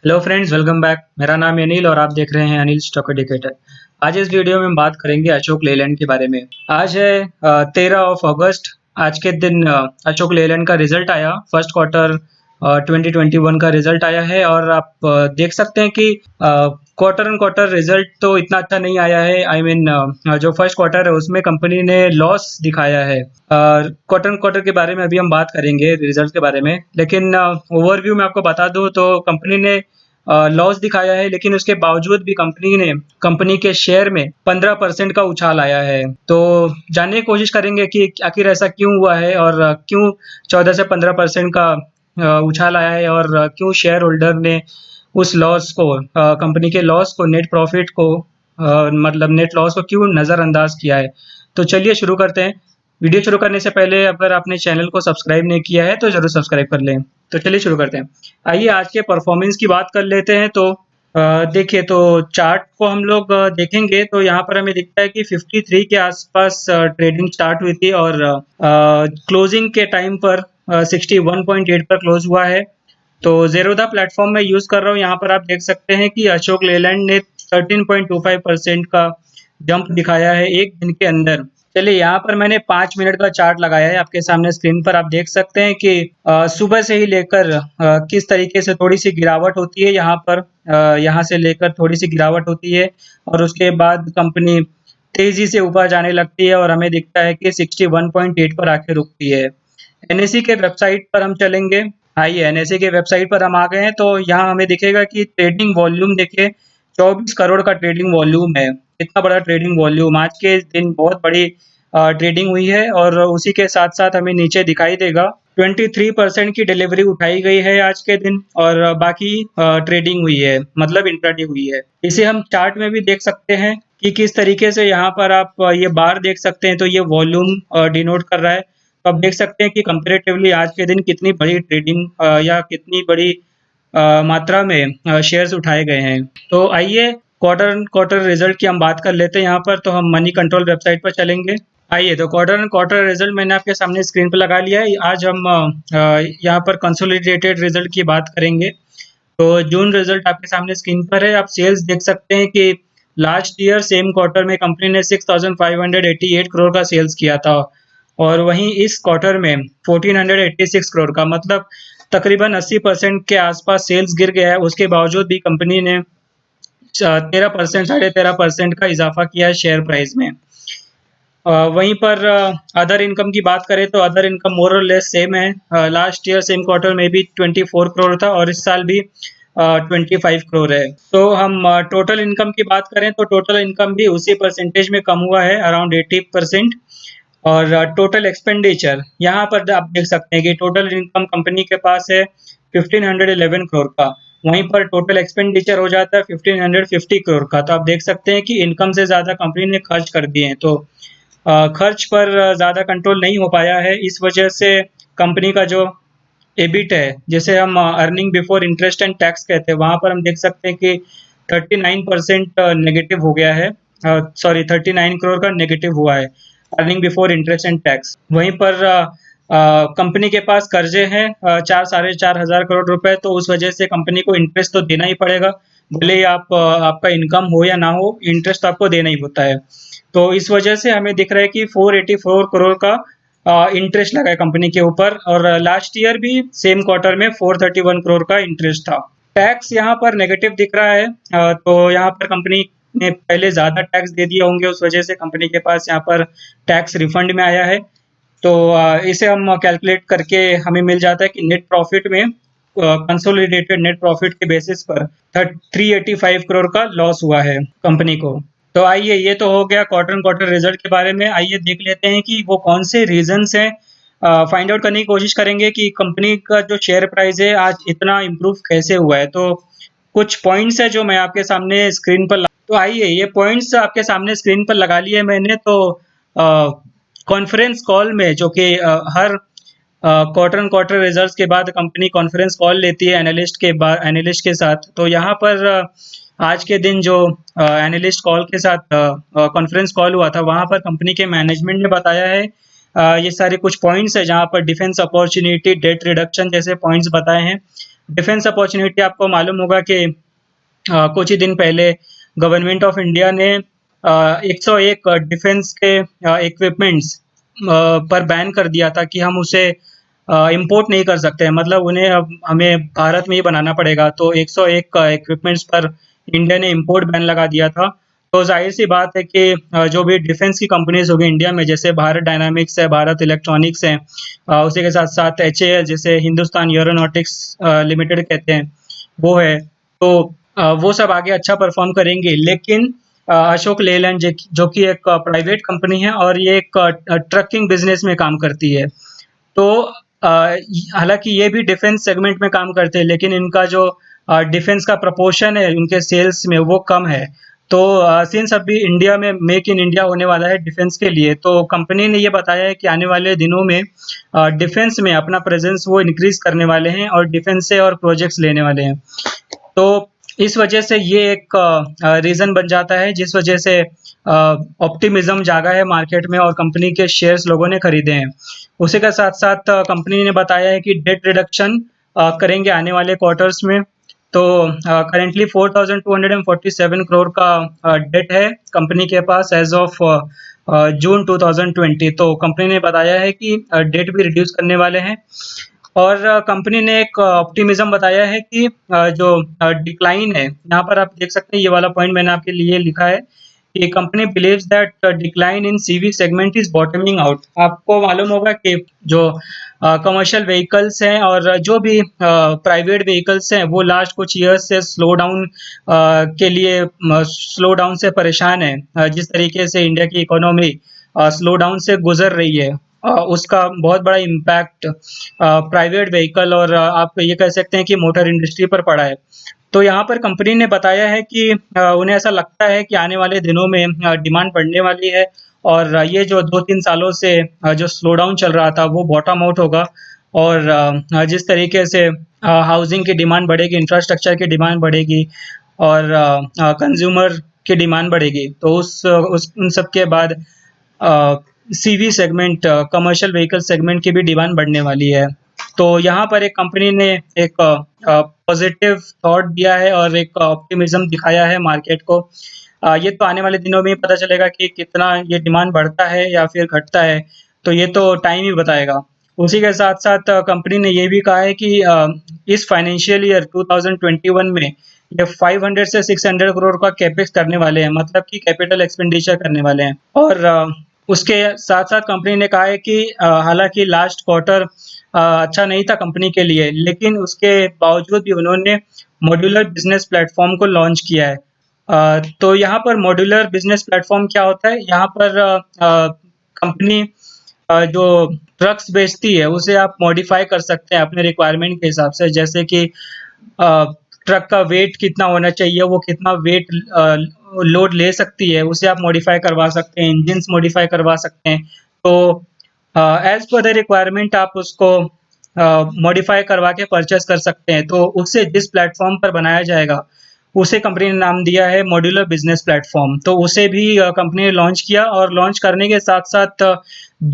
Hello friends, welcome back. मेरा नाम है अनिल और आप देख रहे हैं अनिल स्टॉक एडुकेटर। आज इस वीडियो में हम बात करेंगे अशोक लेलैंड के बारे में। आज है 13 अगस्त। आज के दिन अशोक लेलैंड का रिजल्ट आया। फर्स्ट क्वार्टर 2021 का रिजल्ट आया है और आप देख सकते हैं कि क्वार्टर ऑन क्वार्टर रिजल्ट तो इतना अच्छा नहीं आया है। जो फर्स्ट क्वार्टर है उसमें कंपनी ने लॉस दिखाया है। क्वार्टर ऑन क्वार्टर के बारे में अभी हम बात करेंगे, रिजल्ट के बारे में। लेकिन ओवरव्यू में आपको बता दूं तो कंपनी ने लॉस दिखाया है, लेकिन उसके बावजूद भी कंपनी के शेयर में 15% का उछाल आया है। तो जानने की कोशिश करेंगे कि आखिर ऐसा क्यों हुआ है और क्यों 14 से 15% का उछाल आया है और क्यों शेयर होल्डर ने उस लॉस को, कंपनी के लॉस को, नेट प्रॉफिट को, मतलब नेट लॉस को क्यों नज़रअंदाज किया है। तो चलिए शुरू करते हैं। वीडियो शुरू करने से पहले अगर आपने चैनल को सब्सक्राइब नहीं किया है तो ज़रूर सब्सक्राइब कर लें। तो चलिए शुरू करते हैं। आइए आज के परफॉर्मेंस की बात कर लेते हैं। तो देखिए, तो चार्ट को हम लोग देखेंगे तो यहाँ पर हमें दिखता है कि 53 के आसपास ट्रेडिंग स्टार्ट हुई थी और क्लोजिंग के टाइम पर 61.8 पर क्लोज हुआ है। तो ज़ेरोधा प्लेटफॉर्म में यूज़ कर रहा हूँ। यहाँ पर आप देख सकते हैं कि अशोक लेलैंड ने 13.25% का जंप दिखाया है एक दिन के अंदर। चलिए, यहाँ पर मैंने 5 मिनट का चार्ट लगाया है आपके सामने स्क्रीन पर। आप देख सकते हैं कि सुबह से ही लेकर किस तरीके से थोड़ी सी गिरावट होती है यहाँ पर। यहाँ से लेकर थोड़ी सी गिरावट होती है और उसके बाद कंपनी तेजी से ऊपर जाने लगती है और हमें दिखता है कि 61.8 पर आके रुकती है। एनएसई के वेबसाइट पर हम चलेंगे। आइए, एनएसई के वेबसाइट पर हम आ गए हैं। तो यहाँ हमें दिखेगा कि ट्रेडिंग वॉल्यूम देखिए, 24 करोड़ का ट्रेडिंग वॉल्यूम है। इतना बड़ा ट्रेडिंग वॉल्यूम आज के दिन बहुत बड़ी ट्रेडिंग हुई है। और उसी के साथ साथ हमें नीचे दिखाई देगा 23% की डिलीवरी उठाई गई है आज के दिन और बाकी ट्रेडिंग हुई है, मतलब इंट्राडे हुई है। इसे हम चार्ट में भी देख सकते हैं कि किस तरीके से यहाँ पर आप ये बार देख सकते हैं। तो ये वॉल्यूम डिनोट कर रहा है। तो आप देख सकते हैं कि कंपैरेटिवली आज के दिन कितनी बड़ी ट्रेडिंग या कितनी बड़ी मात्रा में शेयर्स उठाए गए हैं। तो आइए क्वार्टर क्वार्टर रिजल्ट की हम बात कर लेते हैं। यहाँ पर तो हम मनी कंट्रोल वेबसाइट पर चलेंगे। आइए, तो क्वार्टर क्वार्टर रिजल्ट मैंने आपके सामने स्क्रीन पर लगा लिया है। आज हम यहाँ पर कंसोलिडेटेड रिजल्ट की बात करेंगे। तो जून रिजल्ट आपके सामने स्क्रीन पर है। आप सेल्स देख सकते हैं कि लास्ट ईयर सेम क्वार्टर में कंपनी ने 6588 करोड़ का सेल्स किया था और वहीं इस क्वार्टर में 1486 करोड़ का, मतलब तकरीबन 80% के आसपास सेल्स गिर गया है। उसके बावजूद भी कंपनी ने 13%, 13.5% का इजाफा किया है शेयर प्राइस में। वहीं पर अदर इनकम की बात करें तो अदर इनकम मोर और लेस सेम है। लास्ट ईयर सेम क्वार्टर में भी 24 करोड़ था और इस साल भी 25 करोड़ है। तो हम टोटल इनकम की बात करें तो टोटल इनकम भी उसी परसेंटेज में कम हुआ है, अराउंड 80%। और टोटल एक्सपेंडिचर यहाँ पर आप देख सकते हैं कि टोटल इनकम कंपनी के पास है 1511 करोड़ का। वहीं पर टोटल एक्सपेंडिचर हो जाता है 1550 करोड़ का। तो आप देख सकते हैं कि इनकम से ज़्यादा कंपनी ने खर्च कर दिए हैं। तो खर्च पर ज़्यादा कंट्रोल नहीं हो पाया है। इस वजह से कंपनी का जो एबिट है, जिसे हम earning before interest and tax कहते हैं, वहाँ पर हम देख सकते हैं कि 39% नेगेटिव हो गया है। सॉरी, 39 करोड़ का नेगेटिव हुआ है earning before interest and tax. वहीं पर कंपनी के पास कर्जे हैं 4 साढ़े 4 हज़ार करोड़ रुपए। तो उस वजह से कंपनी को इंटरेस्ट तो देना ही पड़ेगा, भले ही आपका इनकम हो या ना हो, इंटरेस्ट आपको देना ही होता है। तो इस वजह से हमें दिख रहा है कि 484 करोड़ का इंटरेस्ट लगा है कंपनी के ऊपर और लास्ट ईयर भी सेम क्वार्टर में 431 करोड़ का इंटरेस्ट था। टैक्स यहाँ पर नेगेटिव दिख रहा है। तो यहाँ पर कंपनी ने पहले ज़्यादा टैक्स दे दिए होंगे, उस वजह से कंपनी के पास यहाँ पर टैक्स रिफंड में आया है। तो इसे हम कैलकुलेट करके हमें मिल जाता है कि नेट प्रॉफिट में, कंसोलिडेटेड नेट प्रॉफिट के बेसिस पर 385 करोड़ का लॉस हुआ है कंपनी को। तो आइए, ये तो हो गया क्वार्टर क्वार्टर रिजल्ट के बारे में। आइए देख लेते हैं कि वो कौन से रीजंस हैं। फाइंड आउट करने की कोशिश करेंगे कि कंपनी का जो शेयर प्राइस है आज इतना इम्प्रूव कैसे हुआ है। तो कुछ पॉइंट्स है जो मैं आपके सामने स्क्रीन पर तो आइए, ये पॉइंट्स आपके सामने स्क्रीन पर लगा लिए मैंने। तो कॉन्फ्रेंस कॉल में, जो कि हर क्वार्टर ऑन क्वार्टर रिजल्ट्स के बाद कंपनी कॉन्फ्रेंस कॉल लेती है एनालिस्ट के साथ। तो यहाँ पर आज के दिन जो एनालिस्ट कॉल के साथ कॉन्फ्रेंस कॉल हुआ था, वहाँ पर कंपनी के मैनेजमेंट ने बताया है ये सारे कुछ पॉइंट्स है जहाँ पर डिफेंस अपॉर्चुनिटी, डेट रिडक्शन जैसे पॉइंट्स बताए हैं। डिफेंस अपॉर्चुनिटी आपको मालूम होगा कि कुछ ही दिन पहले गवर्नमेंट ऑफ इंडिया ने 101 डिफेंस के इक्विपमेंट्स पर बैन कर दिया था कि हम उसे इंपोर्ट नहीं कर सकते हैं, मतलब उन्हें अब हमें भारत में ही बनाना पड़ेगा। तो 101 इक्विपमेंट्स पर इंडिया ने इंपोर्ट बैन लगा दिया था। तो जाहिर सी बात है कि जो भी डिफेंस की कंपनीज होगी इंडिया में, जैसे भारत डायनामिक्स है, भारत इलेक्ट्रॉनिक्स है, उसी के साथ साथ HAL जिसे हिंदुस्तान एरोनॉटिक्स लिमिटेड कहते हैं, वो है। तो वो सब आगे अच्छा परफॉर्म करेंगे। लेकिन अशोक लेलैंड जो कि एक प्राइवेट कंपनी है और ये एक ट्रकिंग बिजनेस में काम करती है। तो हालांकि ये भी डिफेंस सेगमेंट में काम करते हैं, लेकिन इनका जो डिफेंस का प्रपोर्शन है उनके सेल्स में वो कम है। तो सिंस अभी इंडिया में मेक इन इंडिया होने वाला है डिफेंस के लिए, तो कंपनी ने ये बताया है कि आने वाले दिनों में डिफेंस में अपना प्रेजेंस वो इंक्रीज करने वाले हैं और डिफेंस से और प्रोजेक्ट्स लेने वाले हैं। तो इस वजह से ये एक रीज़न बन जाता है जिस वजह से ऑप्टिमिज्म जागा है मार्केट में और कंपनी के शेयर्स लोगों ने खरीदे हैं। उसी के साथ-साथ कंपनी ने बताया है कि डेट रिडक्शन करेंगे आने वाले क्वार्टर्स में। तो करेंटली 4247 करोड़ का डेट है कंपनी के पास एज़ ऑफ जून 2020। तो कंपनी ने बताया है कि डेट भी रिड्यूस करने वाले हैं। और कंपनी ने एक ऑप्टिमिज्म बताया है कि जो डिक्लाइन है, यहाँ पर आप देख सकते हैं, ये वाला पॉइंट मैंने आपके लिए लिखा है कि company believes that decline in CV segment is bottoming out. आपको मालूम होगा कि जो कमर्शियल व्हीकल्स हैं और जो भी प्राइवेट व्हीकल्स हैं वो लास्ट कुछ ईयर्स से स्लो डाउन के लिए स्लो डाउन से परेशान है। जिस तरीके से इंडिया की इकोनॉमी स्लो डाउन से गुजर रही है, उसका बहुत बड़ा इम्पैक्ट प्राइवेट व्हीकल और आप ये कह सकते हैं कि मोटर इंडस्ट्री पर पड़ा है। तो यहाँ पर कंपनी ने बताया है कि उन्हें ऐसा लगता है कि आने वाले दिनों में डिमांड बढ़ने वाली है और ये जो 2-3 सालों से जो स्लो डाउन चल रहा था वो बॉटम आउट होगा। और जिस तरीके से हाउसिंग की डिमांड बढ़ेगी, इंफ्रास्ट्रक्चर की डिमांड बढ़ेगी और कंज्यूमर की डिमांड बढ़ेगी, तो उस उन सब के बाद CV segment, commercial vehicle segment की भी डिमांड बढ़ने वाली है। तो यहाँ पर एक कंपनी ने एक पॉजिटिव थॉट दिया है और एक ऑप्टिमिज्म दिखाया है मार्केट को। ये तो आने वाले दिनों में ही पता चलेगा कि कितना ये डिमांड बढ़ता है या फिर घटता है, तो ये तो टाइम ही बताएगा। उसी के साथ-साथ कंपनी ने ये भी कहा है कि इस फाइनेंशियल ईयर 2021 में ये 500 से 600 करोड़ का कैपेक्स करने वाले हैं, मतलब कि कैपिटल एक्सपेंडिचर करने वाले हैं। और उसके साथ-साथ कंपनी ने कहा है कि हालाँकि लास्ट क्वार्टर अच्छा नहीं था कंपनी के लिए, लेकिन उसके बावजूद भी उन्होंने मॉड्यूलर बिज़नेस प्लेटफ़ॉर्म को लॉन्च किया है। तो यहाँ पर मॉड्यूलर बिज़नेस प्लेटफ़ॉर्म क्या होता है? यहाँ पर कंपनी जो ट्रक्स बेचती है, उसे आप मॉडिफ़ाई कर सकते हैं अपने रिक्वायरमेंट के हिसाब से। जैसे कि अ, ट्रक का वेट कितना होना चाहिए, वो कितना वेट लोड ले सकती है, उसे आप मॉडिफ़ाई करवा सकते हैं, इंजिन्स मॉडिफ़ाई करवा सकते हैं। तो एज़ पर द रिक्वायरमेंट आप उसको मॉडिफ़ाई करवा के परचेज़ कर सकते हैं। तो उसे जिस प्लेटफ़ॉर्म पर बनाया जाएगा, उसे कंपनी ने नाम दिया है मॉड्यूलर बिज़नेस प्लेटफ़ॉर्म। तो उसे भी कंपनी ने लॉन्च किया और लॉन्च करने के साथ-साथ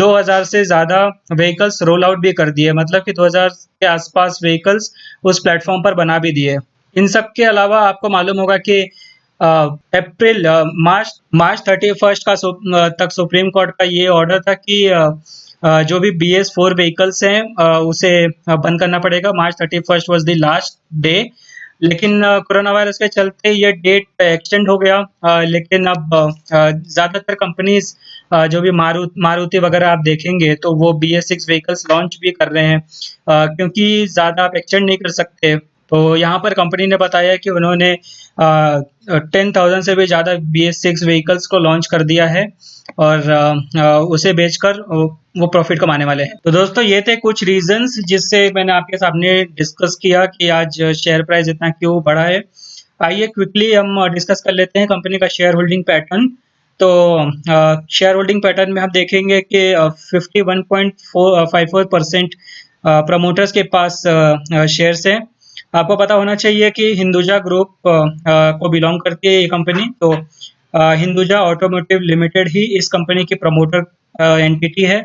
2000 से ज़्यादा व्हीकल्स रोल आउट भी कर दिए, मतलब कि 2000 के आस-पास व्हीकल्स उस प्लेटफ़ॉर्म पर बना भी दिए। इन सब के अलावा आपको मालूम होगा कि मार्च 31 का तक सुप्रीम कोर्ट का ये ऑर्डर था कि जो भी BS4 व्हीकल्स हैं उसे बंद करना पड़ेगा। मार्च 31 वाज़ द लास्ट डे, लेकिन कोरोना वायरस के चलते ये डेट एक्सटेंड हो गया। लेकिन अब ज़्यादातर कंपनीज़ जो भी मारुति वगैरह आप देखेंगे तो वो BS6 व्हीकल्स लॉन्च भी कर रहे हैं, क्योंकि ज़्यादा आप एक्सटेंड नहीं कर सकते। तो यहाँ पर कंपनी ने बताया कि उन्होंने 10,000 से भी ज़्यादा BS6 व्हीकल्स को लॉन्च कर दिया है और उसे बेचकर वो प्रॉफिट कमाने वाले हैं। तो दोस्तों ये थे कुछ रीजंस जिससे मैंने आपके सामने डिस्कस किया कि आज शेयर प्राइस इतना क्यों बढ़ा है। आइए क्विकली हम डिस्कस कर लेते हैं कंपनी का शेयर होल्डिंग पैटर्न। तो शेयर होल्डिंग पैटर्न में हम देखेंगे कि 51.54% प्रमोटर्स के पास शेयर्स हैं। आपको पता होना चाहिए कि हिंदुजा ग्रुप को बिलोंग करती है ये कंपनी। तो हिंदुजा ऑटोमोटिव लिमिटेड ही इस कंपनी की प्रमोटर एंटिटी है।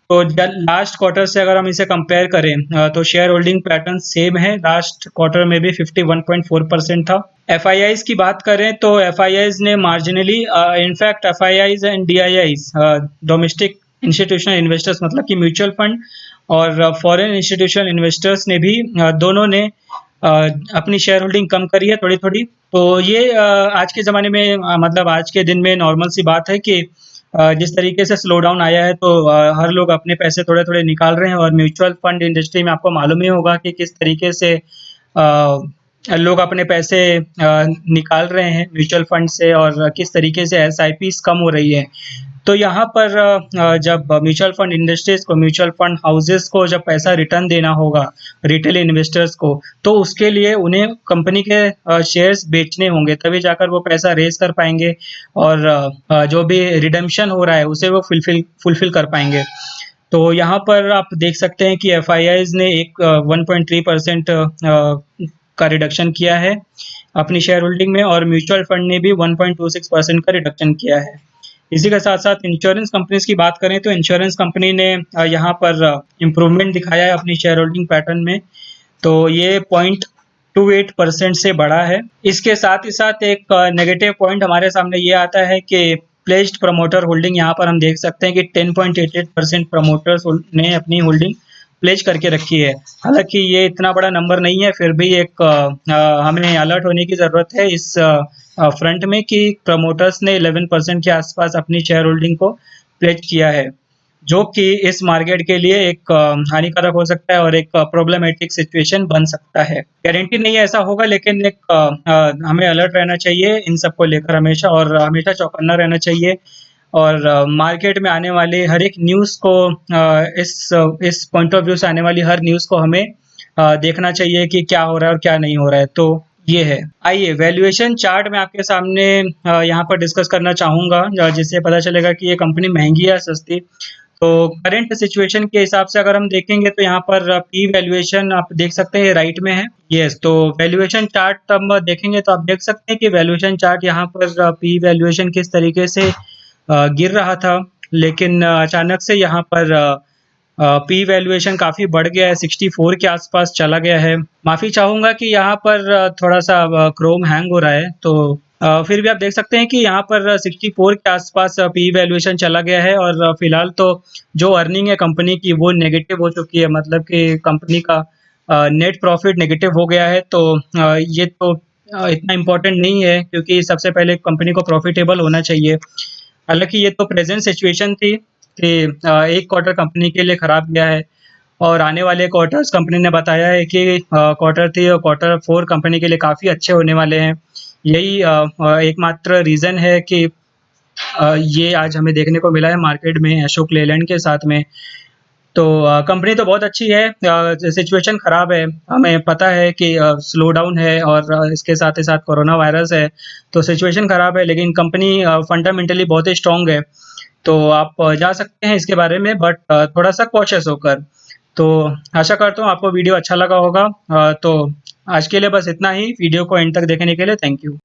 तो लास्ट क्वार्टर से अगर हम इसे कंपेयर करें तो शेयर होल्डिंग पैटर्न सेम है। लास्ट क्वार्टर में भी 51.4% था। एफआईआईज की बात करें तो एफआईआईज ने marginally, in fact FIIs and DIIs, domestic institutional investors मतलब कि म्यूचुअल फंड और फॉरेन इंस्टीट्यूशनल इन्वेस्टर्स ने भी दोनों ने अपनी शेयर होल्डिंग कम करी है थोड़ी थोड़ी। तो ये आज के ज़माने में मतलब आज के दिन में नॉर्मल सी बात है कि जिस तरीके से स्लो डाउन आया है तो हर लोग अपने पैसे थोड़े थोड़े निकाल रहे हैं। और म्यूचुअल फंड इंडस्ट्री में आपको मालूम ही होगा कि किस तरीके से लोग अपने पैसे निकाल रहे हैं म्यूचुअल फंड से, और किस तरीके से एसआईपीस कम हो रही है। तो यहाँ पर जब म्यूचुअल फंड इंडस्ट्रीज को, म्यूचुअल फंड हाउसेस को जब पैसा रिटर्न देना होगा रिटेल इन्वेस्टर्स को, तो उसके लिए उन्हें कंपनी के शेयर्स बेचने होंगे, तभी जाकर वो पैसा रेज कर पाएंगे और जो भी रिडेम्पशन हो रहा है उसे वो फुलफिल कर पाएंगे। तो यहाँ पर आप देख सकते हैं कि एफआईआईज ने एक 1.3% का रिडक्शन किया है अपनी शेयर होल्डिंग में, और म्यूचुअल फंड ने भी 1.26% का रिडक्शन किया है। इसी के साथ साथ इंश्योरेंस कंपनीज की बात करें तो इंश्योरेंस कंपनी ने यहाँ पर इम्प्रूवमेंट दिखाया है अपनी शेयर होल्डिंग पैटर्न में, तो ये 0.28% से बढ़ा है। इसके साथ ही साथ एक नेगेटिव पॉइंट हमारे सामने ये आता है कि प्लेज्ड प्रमोटर होल्डिंग, यहाँ पर हम देख सकते हैं कि 10.88% प्रमोटर्स ने अपनी होल्डिंग प्लेज करके रखी है। हालांकि ये इतना बड़ा नंबर नहीं है, फिर भी एक हमें अलर्ट होने की ज़रूरत है इस फ्रंट में कि प्रमोटर्स ने 11% के आसपास अपनी शेयर होल्डिंग को प्लेज किया है, जो कि इस मार्केट के लिए एक हानिकारक हो सकता है और एक प्रॉब्लमेटिक सिचुएशन बन सकता है। गारंटी नहीं है ऐसा होगा, लेकिन एक हमें अलर्ट रहना चाहिए इन सब को लेकर हमेशा, और हमेशा चौकन्ना रहना चाहिए। और मार्केट में आने वाले हर एक न्यूज़ को, इस पॉइंट ऑफ व्यू से आने वाली हर न्यूज़ को हमें देखना चाहिए कि क्या हो रहा है और क्या नहीं हो रहा है। तो ये है। आइए वैल्यूएशन चार्ट मैं आपके सामने यहाँ पर डिस्कस करना चाहूँगा, जिससे पता चलेगा कि ये कंपनी महंगी है सस्ती। तो करंट सिचुएशन के हिसाब से अगर हम देखेंगे तो यहाँ पर पी वैल्यूएशन आप देख सकते हैं राइट में है। यस, तो वैल्यूएशन चार्ट हम देखेंगे तो आप देख सकते हैं कि वैल्यूएशन चार्ट यहाँ पर पी वैल्यूएशन किस तरीके से गिर रहा था, लेकिन अचानक से यहाँ पर पी वैल्यूएशन काफ़ी बढ़ गया है, 64 के आसपास चला गया है। माफ़ी चाहूँगा कि यहाँ पर थोड़ा सा क्रोम हैंग हो रहा है, तो फिर भी आप देख सकते हैं कि यहाँ पर 64 के आसपास पी वैल्यूएशन चला गया है। और फिलहाल तो जो अर्निंग है कंपनी की वो नेगेटिव हो चुकी है, मतलब कि कंपनी का नेट प्रॉफिट नेगेटिव हो गया है। तो ये तो इतना इम्पोर्टेंट नहीं है, क्योंकि सबसे पहले कंपनी को प्रॉफिटेबल होना चाहिए। हालांकि ये तो प्रेजेंट सिचुएशन थी कि एक क्वार्टर कंपनी के लिए खराब गया है, और आने वाले क्वार्टर्स कंपनी ने बताया है कि क्वार्टर 3 और क्वार्टर 4 कंपनी के लिए काफ़ी अच्छे होने वाले हैं। यही एकमात्र रीज़न है कि ये आज हमें देखने को मिला है मार्केट में अशोक लेलैंड के साथ में। तो कंपनी तो बहुत अच्छी है, सिचुएशन ख़राब है, हमें पता है कि स्लो डाउन है और इसके साथ ही साथ कोरोना वायरस है, तो सिचुएशन ख़राब है, लेकिन कंपनी फंडामेंटली बहुत ही स्ट्रॉन्ग है। तो आप जा सकते हैं इसके बारे में, बट थोड़ा सा कॉशियस होकर। तो आशा करता हूँ आपको वीडियो अच्छा लगा होगा। तो आज के लिए बस इतना ही। वीडियो को एंड तक देखने के लिए थैंक यू।